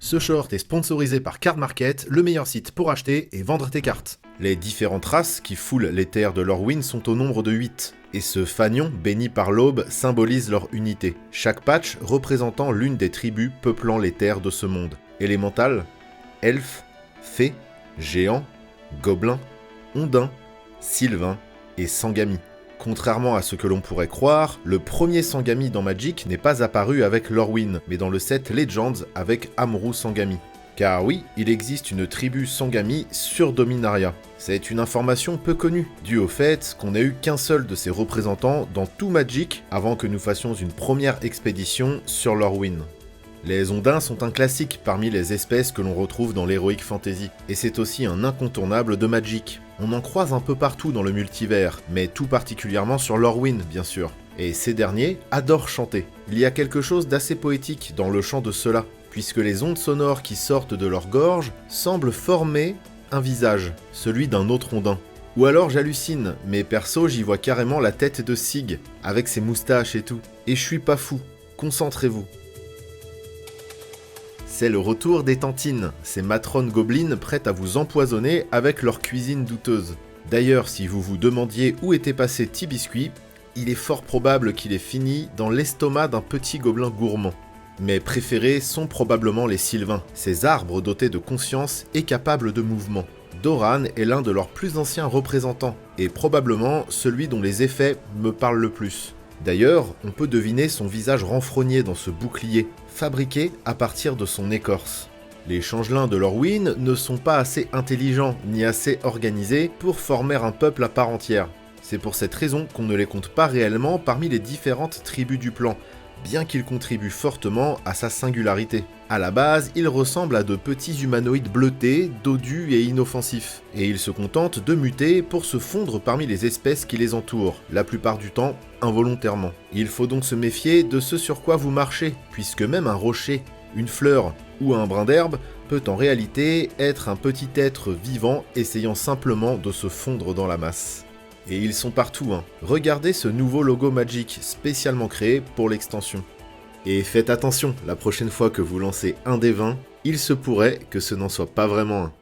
Ce short est sponsorisé par Card Market, le meilleur site pour acheter et vendre tes cartes. Les différentes races qui foulent les terres de Lorwyn sont au nombre de 8, et ce fanion béni par l'aube symbolise leur unité, chaque patch représentant l'une des tribus peuplant les terres de ce monde. Élémental, elfes, fées, géants, gobelins, ondins, sylvains et sangami. Contrairement à ce que l'on pourrait croire, le premier Sangami dans Magic n'est pas apparu avec Lorwyn, mais dans le set Legends avec Amrou Sangami. Car oui, il existe une tribu Sangami sur Dominaria. C'est une information peu connue, due au fait qu'on n'a eu qu'un seul de ses représentants dans tout Magic avant que nous fassions une première expédition sur Lorwyn. Les ondins sont un classique parmi les espèces que l'on retrouve dans l'Heroic Fantasy, et c'est aussi un incontournable de Magic. On en croise un peu partout dans le multivers, mais tout particulièrement sur Lorwyn bien sûr. Et ces derniers adorent chanter. Il y a quelque chose d'assez poétique dans le chant de ceux-là, puisque les ondes sonores qui sortent de leur gorge semblent former un visage, celui d'un autre ondin. Ou alors j'hallucine, mais perso j'y vois carrément la tête de Sig, avec ses moustaches et tout. Et je suis pas fou, concentrez-vous. C'est le retour des tantines, ces matrones gobelines prêtes à vous empoisonner avec leur cuisine douteuse. D'ailleurs, si vous vous demandiez où était passé T-Biscuit, il est fort probable qu'il ait fini dans l'estomac d'un petit gobelin gourmand. Mes préférés sont probablement les sylvains, ces arbres dotés de conscience et capables de mouvement. Doran est l'un de leurs plus anciens représentants, et probablement celui dont les effets me parlent le plus. D'ailleurs, on peut deviner son visage renfrogné dans ce bouclier, fabriqué à partir de son écorce. Les changelins de Lorwyn ne sont pas assez intelligents ni assez organisés pour former un peuple à part entière. C'est pour cette raison qu'on ne les compte pas réellement parmi les différentes tribus du plan, bien qu'ils contribuent fortement à sa singularité. À la base, ils ressemblent à de petits humanoïdes bleutés, dodus et inoffensifs, et ils se contentent de muter pour se fondre parmi les espèces qui les entourent, la plupart du temps involontairement. Il faut donc se méfier de ce sur quoi vous marchez, puisque même un rocher, une fleur ou un brin d'herbe peut en réalité être un petit être vivant essayant simplement de se fondre dans la masse. Et ils sont partout, hein. Regardez ce nouveau logo Magic, spécialement créé pour l'extension. Et faites attention, la prochaine fois que vous lancez un des 20, il se pourrait que ce n'en soit pas vraiment un.